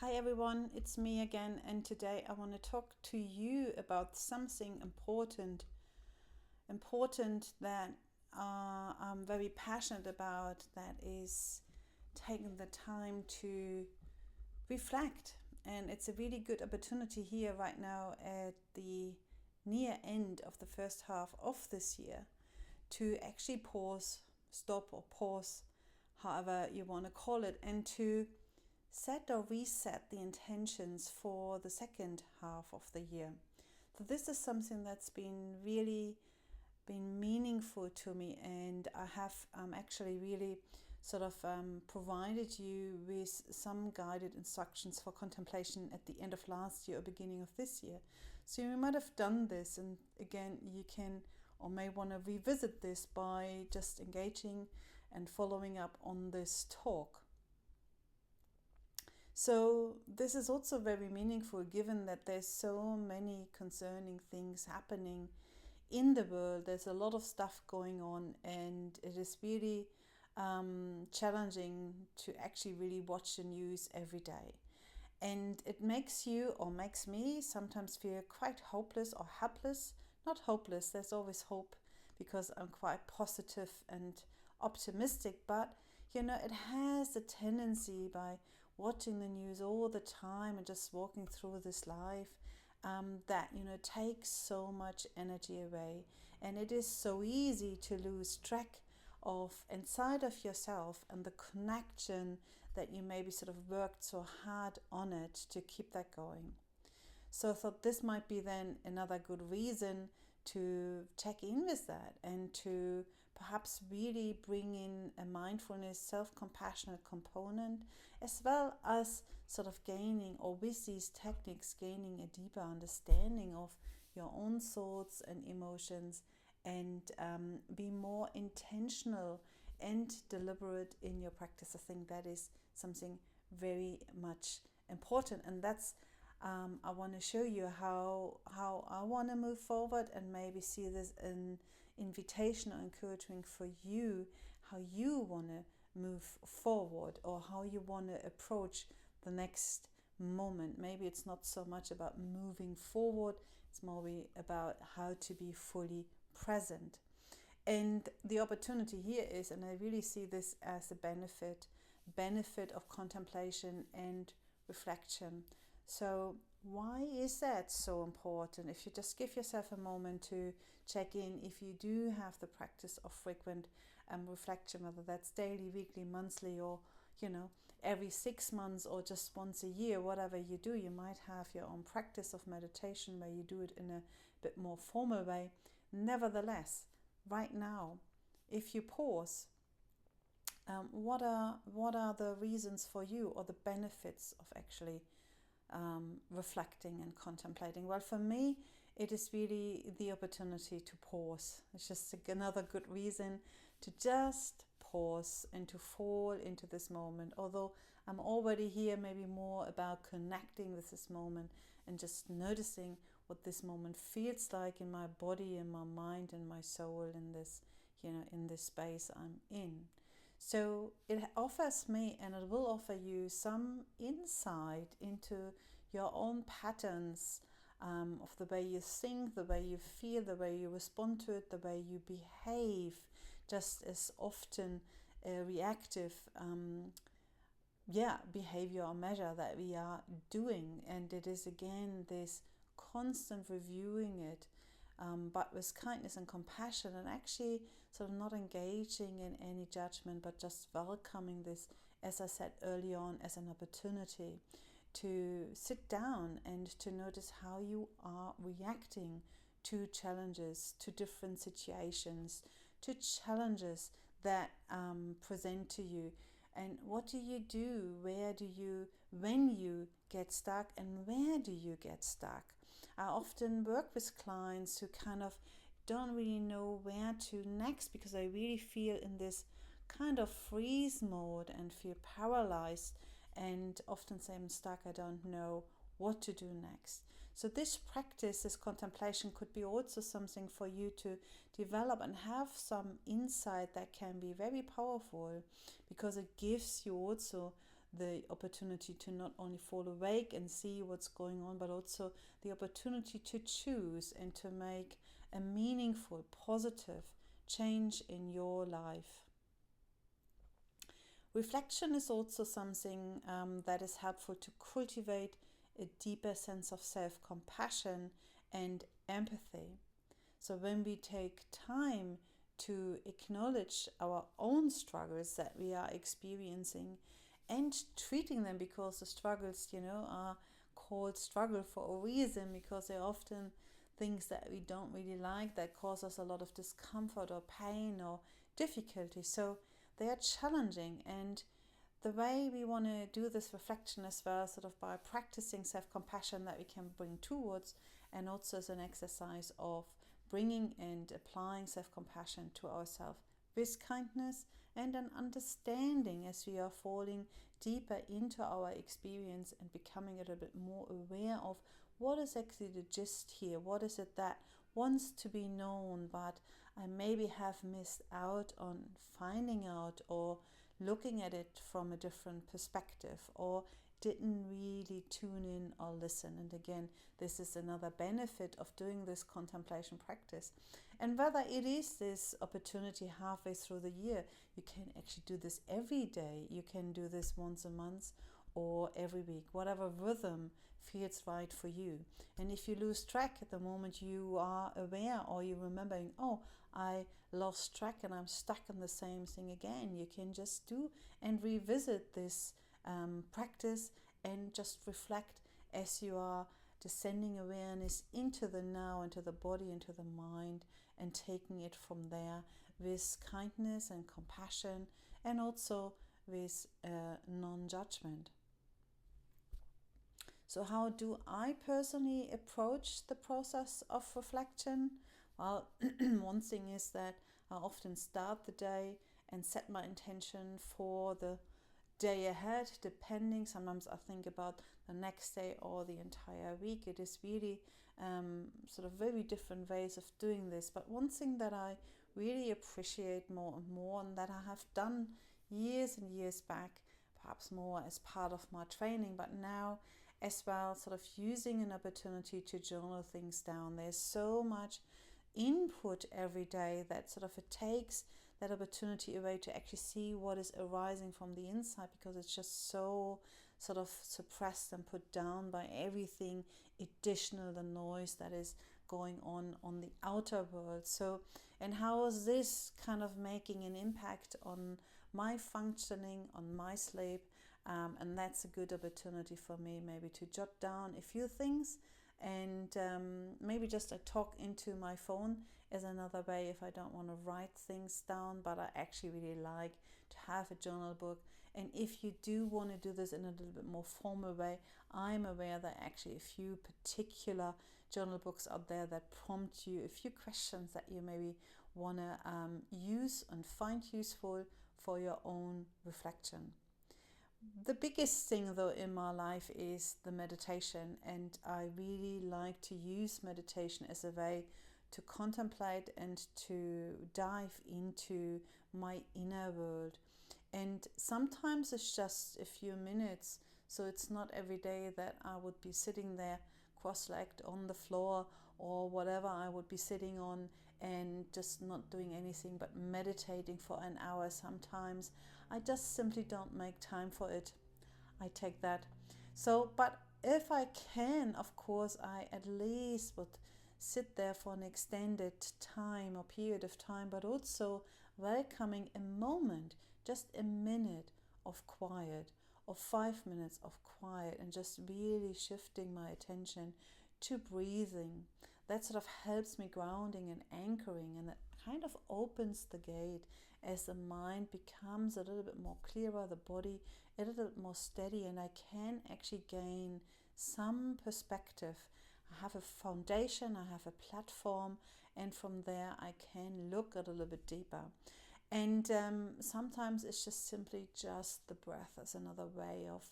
Hi everyone, it's me again, and today I want to talk to you about something important that I'm very passionate about, that is taking the time to reflect. And it's a really good opportunity here right now at the near end of the first half of this year to actually stop or pause, however you want to call it, and to set or reset the intentions for the second half of the year. So this is something that's been meaningful to me, and I have actually really provided you with some guided instructions for contemplation at the end of last year or beginning of this year. So you might have done this, and again you can or may want to revisit this by just engaging and following up on this talk. So this is also very meaningful given that there's so many concerning things happening in the world. There's a lot of stuff going on, and it is really challenging to actually really watch the news every day. And it makes you or makes me sometimes feel quite hopeless or helpless. Not hopeless, there's always hope because I'm quite positive and optimistic, but it has a tendency, by watching the news all the time and just walking through this life, that takes so much energy away, and it is so easy to lose track of inside of yourself and the connection that you maybe worked so hard on it to keep that going. So I thought this might be then another good reason to check in with that and to perhaps really bring in a mindfulness, self-compassionate component, as well as gaining, or with these techniques, gaining a deeper understanding of your own thoughts and emotions, and be more intentional and deliberate in your practice. I think that is something very much important, and that's I want to show you how I want to move forward, and maybe see this an invitation or encouragement for you, how you want to move forward or how you want to approach the next moment. Maybe it's not so much about moving forward, it's more about how to be fully present. And the opportunity here is, and I really see this as a benefit of contemplation and reflection. So why is that so important? If you just give yourself a moment to check in, if you do have the practice of frequent reflection, whether that's daily, weekly, monthly, or every 6 months, or just once a year, whatever you do, you might have your own practice of meditation where you do it in a bit more formal way. Nevertheless, right now, if you pause, what are the reasons for you, or the benefits of actually reflecting and contemplating? Well, for me, it is really the opportunity to pause. It's just another good reason to just pause and to fall into this moment. Although I'm already here, maybe more about connecting with this moment and just noticing what this moment feels like in my body, in my mind, and my soul, in this, in this space I'm in. So it offers me, and it will offer you, some insight into your own patterns, of the way you think, the way you feel, the way you respond to it, the way you behave, just as often a reactive behavior or measure that we are doing. And it is again this constant reviewing it, but with kindness and compassion, and actually not engaging in any judgment, but just welcoming this, as I said early on, as an opportunity to sit down and to notice how you are reacting to challenges, to different situations, to challenges that present to you. And what do you do? When you get stuck, and where do you get stuck? I often work with clients who don't really know where to next, because I really feel in this freeze mode and feel paralyzed, and often say, I'm stuck, I don't know what to do next. So this practice, this contemplation, could be also something for you to develop and have some insight that can be very powerful, because it gives you also the opportunity to not only fall awake and see what's going on, but also the opportunity to choose and to make a meaningful, positive change in your life. Reflection is also something that is helpful to cultivate a deeper sense of self-compassion and empathy. So when we take time to acknowledge our own struggles that we are experiencing and treating them, because the struggles, are called struggle for a reason, because they're often things that we don't really like, that cause us a lot of discomfort or pain or difficulty. So they are challenging, and the way we want to do this reflection as well, sort of by practicing self-compassion that we can bring towards, and also as an exercise of bringing and applying self-compassion to ourselves with kindness and an understanding as we are falling deeper into our experience and becoming a little bit more aware of what is actually the gist here, what is it that wants to be known, but I maybe have missed out on finding out or looking at it from a different perspective, or didn't really tune in or listen. And again, this is another benefit of doing this contemplation practice. And whether it is this opportunity halfway through the year, you can actually do this every day. You can do this once a month or every week, whatever rhythm feels right for you. And if you lose track at the moment, you are aware or you're remembering, oh, I lost track and I'm stuck in the same thing again. You can just do and revisit this practice and just reflect as you are descending awareness into the now, into the body, into the mind, and taking it from there with kindness and compassion, and also with non-judgment. So how do I personally approach the process of reflection? Well, one thing is that I often start the day and set my intention for the day ahead, depending. Sometimes I think about the next day or the entire week. It is really sort of very different ways of doing this. But one thing that I really appreciate more and more, and that I have done years and years back, perhaps more as part of my training, but now as well, sort of using an opportunity to journal things down. There's so much input every day that sort of it takes that opportunity away to actually see what is arising from the inside, because it's just so sort of suppressed and put down by everything additional, the noise that is going on the outer world. So, and how is this kind of making an impact on my functioning, on my sleep? And that's a good opportunity for me maybe to jot down a few things, and maybe just a talk into my phone is another way if I don't want to write things down, but I actually really like to have a journal book. And if you do want to do this in a little bit more formal way, I'm aware that actually a few particular journal books out there that prompt you a few questions that you maybe want to use and find useful for your own reflection. The biggest thing though in my life is the meditation, and I really like to use meditation as a way to contemplate and to dive into my inner world. And sometimes it's just a few minutes, so it's not every day that I would be sitting there cross-legged on the floor or whatever I would be sitting on and just not doing anything but meditating for an hour. Sometimes I just simply don't make time for it. I take that. So, but if I can, of course, I at least would sit there for an extended time or period of time, but also welcoming a moment, just a minute of quiet, or 5 minutes of quiet, and just really shifting my attention to breathing. That sort of helps me grounding and anchoring, and that kind of opens the gate as the mind becomes a little bit more clearer, the body a little bit more steady, and I can actually gain some perspective. I have a foundation, I have a platform, and from there I can look a little bit deeper. And sometimes it's just simply just the breath as another way of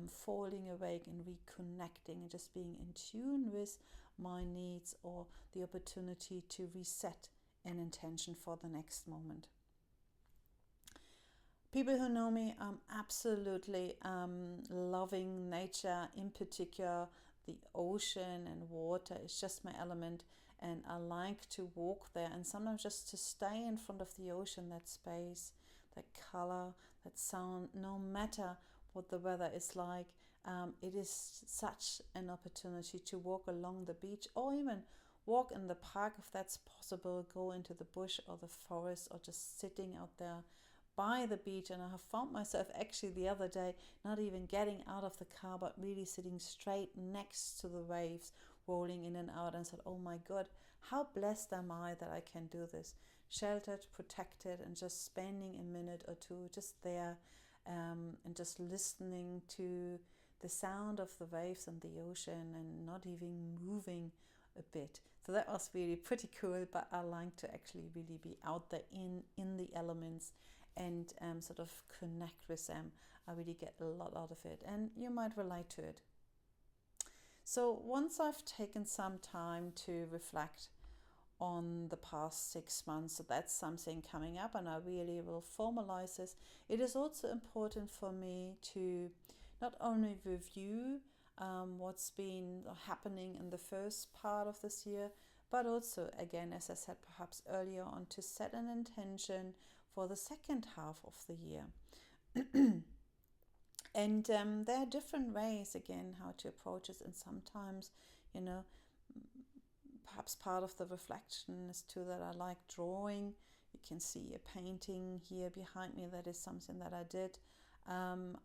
falling awake and reconnecting and just being in tune with my needs, or the opportunity to reset an intention for the next moment. People who know me, I'm absolutely loving nature, in particular the ocean and water is just my element, and I like to walk there and sometimes just to stay in front of the ocean, that space, that color, that sound, no matter what the weather is like. It is such an opportunity to walk along the beach or even walk in the park if that's possible, go into the bush or the forest or just sitting out there by the beach. And I have found myself actually the other day not even getting out of the car but really sitting straight next to the waves rolling in and out, and said, oh my god, how blessed am I that I can do this, sheltered, protected, and just spending a minute or two just there, and just listening to the sound of the waves and the ocean and not even moving a bit. So that was really pretty cool, but I like to actually really be out there in the elements and sort of connect with them. I really get a lot out of it, and you might relate to it. So once I've taken some time to reflect on the past 6 months, so that's something coming up and I really will formalize this, it is also important for me to not only review what's been happening in the first part of this year, but also, again, as I said perhaps earlier on, to set an intention for the second half of the year. And there are different ways, again, how to approach it. And sometimes, perhaps part of the reflection is too that I like drawing. You can see a painting here behind me. That is something that I did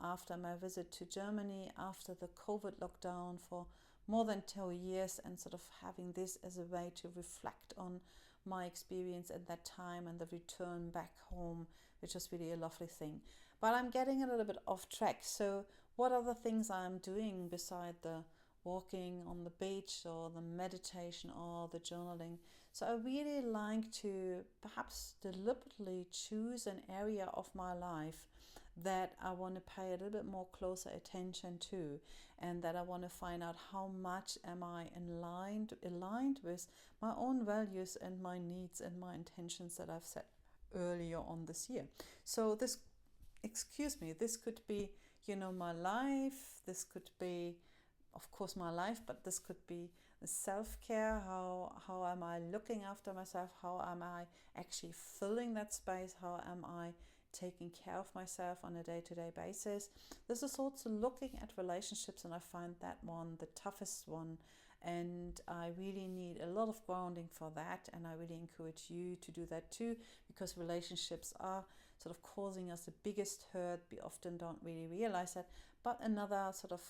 after my visit to Germany, after the COVID lockdown for more than 2 years, and sort of having this as a way to reflect on my experience at that time and the return back home, which was really a lovely thing. But I'm getting a little bit off track. So what are the things I'm doing beside the walking on the beach or the meditation or the journaling? So I really like to perhaps deliberately choose an area of my life that I want to pay a little bit more closer attention to, and that I want to find out how much am I aligned with my own values and my needs and my intentions that I've set earlier on this year. So this could be, my life. This could be, of course, my life, but this could be the self-care. How am I looking after myself? How am I actually filling that space? How am I taking care of myself on a day-to-day basis? This is also looking at relationships, and I find that one the toughest one, and I really need a lot of grounding for that, and I really encourage you to do that too, because relationships are sort of causing us the biggest hurt. We often don't really realize that. But another sort of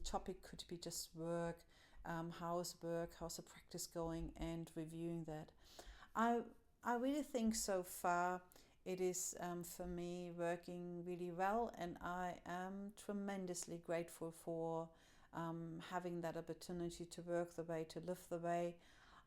topic could be just work. How's the practice going, and reviewing that. I really think so far it is, for me, working really well, and I am tremendously grateful for having that opportunity to work the way, to live the way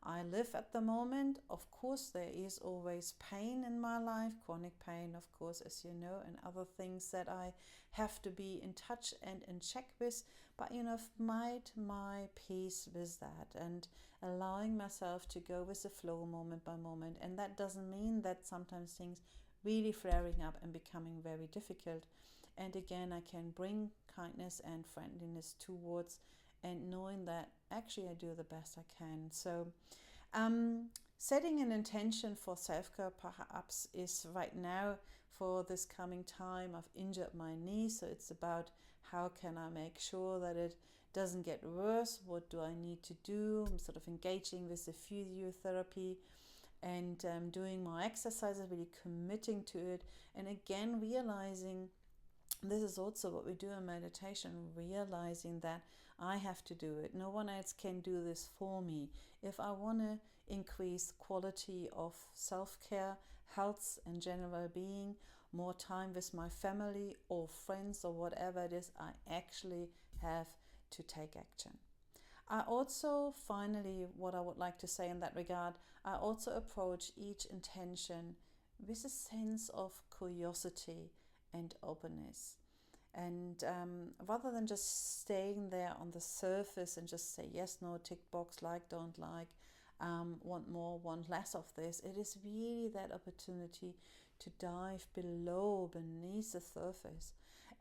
I live at the moment. Of course, there is always pain in my life, chronic pain, of course, as you know, and other things that I have to be in touch and in check with. But, I've made my peace with that and allowing myself to go with the flow moment by moment. And that doesn't mean that sometimes things really flaring up and becoming very difficult. And again, I can bring kindness and friendliness towards, and knowing that actually I do the best I can. So setting an intention for self-care perhaps is right now for this coming time. I've injured my knee, so it's about how can I make sure that it doesn't get worse? What do I need to do? I'm sort of engaging with the physiotherapy and doing my exercises, really committing to it, and again realizing this is also what we do in meditation, realizing that I have to do it. No one else can do this for me. If I want to increase quality of self-care, health and general well-being, more time with my family or friends or whatever it is, I actually have to take action. I also, finally, what I would like to say in that regard, I also approach each intention with a sense of curiosity and openness. And rather than just staying there on the surface and just say yes, no, tick box, like, don't like, want more, want less of this, it is really that opportunity to dive beneath the surface.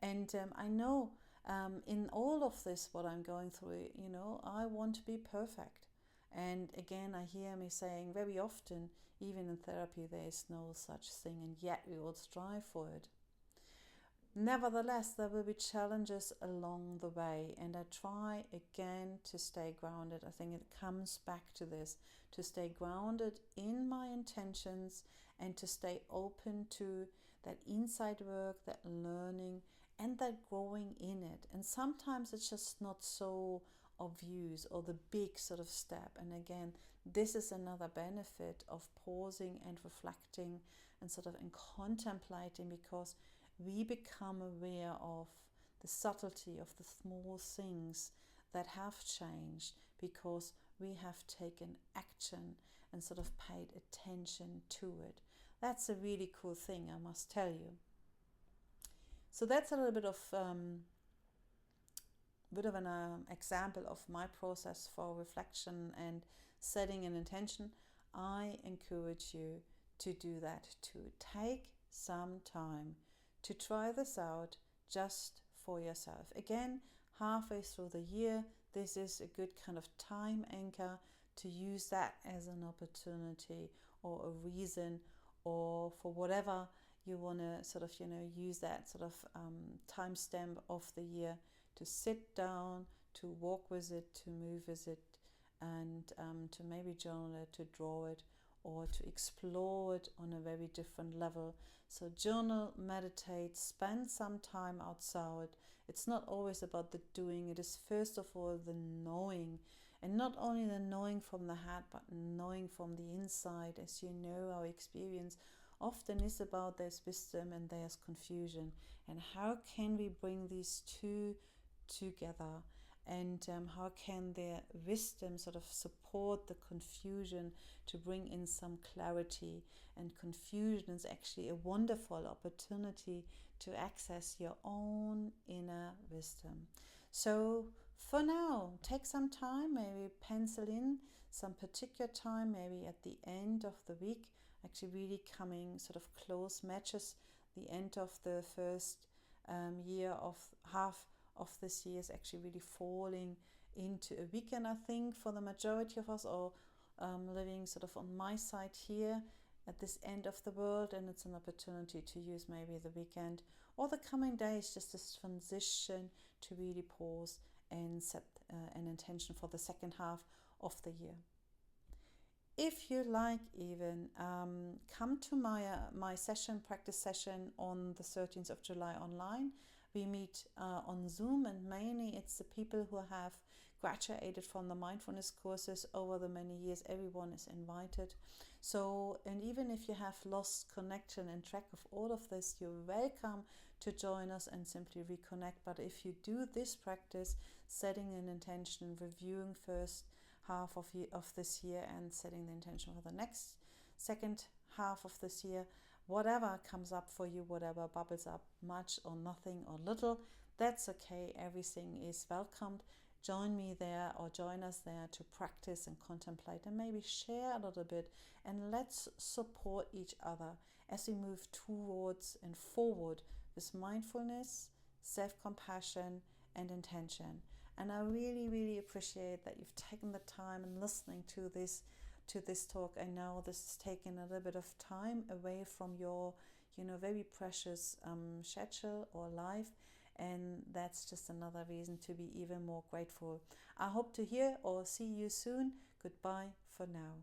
And I know in all of this, what I'm going through, I want to be perfect. And again, I hear me saying very often, even in therapy, there is no such thing, and yet we all strive for it. Nevertheless, there will be challenges along the way, and I try again to stay grounded. I think it comes back to this, to stay grounded in my intentions and to stay open to that inside work, that learning, and that growing in it. And sometimes it's just not so obvious or the big sort of step. And again, this is another benefit of pausing and reflecting and sort of and contemplating, because we become aware of the subtlety of the small things that have changed because we have taken action and sort of paid attention to it. That's a really cool thing, I must tell you. So that's a little bit of an example of my process for reflection and setting an intention. I encourage you to do that too. Take some time to try this out just for yourself. Again, halfway through the year, this is a good kind of time anchor to use that as an opportunity or a reason, or for whatever you want to sort of, use that sort of timestamp of the year to sit down, to walk with it, to move with it, and to maybe journal it, to draw it, or to explore it on a very different level. So journal, meditate, spend some time outside. It's not always about the doing. It is first of all the knowing. And not only the knowing from the head, but knowing from the inside. As you know, our experience often is about there's wisdom and there's confusion. And how can we bring these two together? And how can their wisdom sort of support the confusion to bring in some clarity? And confusion is actually a wonderful opportunity to access your own inner wisdom. So for now, take some time, maybe pencil in some particular time, maybe at the end of the week, actually really coming sort of close matches the end of the first year of half of this year is actually really falling into a weekend, I think, for the majority of us, or living sort of on my side here at this end of the world, and it's an opportunity to use maybe the weekend or the coming days, just this transition to really pause and set an intention for the second half of the year. If you like, even come to my session, practice session on the 13th of July online. We meet on Zoom, and mainly it's the people who have graduated from the mindfulness courses over the many years. Everyone is invited. So, and even if you have lost connection and track of all of this, you're welcome to join us and simply reconnect. But if you do this practice, setting an intention, reviewing first half of this year and setting the intention for the next second half of this year, whatever comes up for you, whatever bubbles up, much or nothing or little, that's okay. Everything is welcomed. Join me there or join us there to practice and contemplate and maybe share a little bit, and let's support each other as we move towards and forward with mindfulness, self-compassion and intention. And I really, really appreciate that you've taken the time and listening to this talk. I know this has taken a little bit of time away from your, very precious schedule or life, and that's just another reason to be even more grateful. I hope to hear or see you soon. Goodbye for now.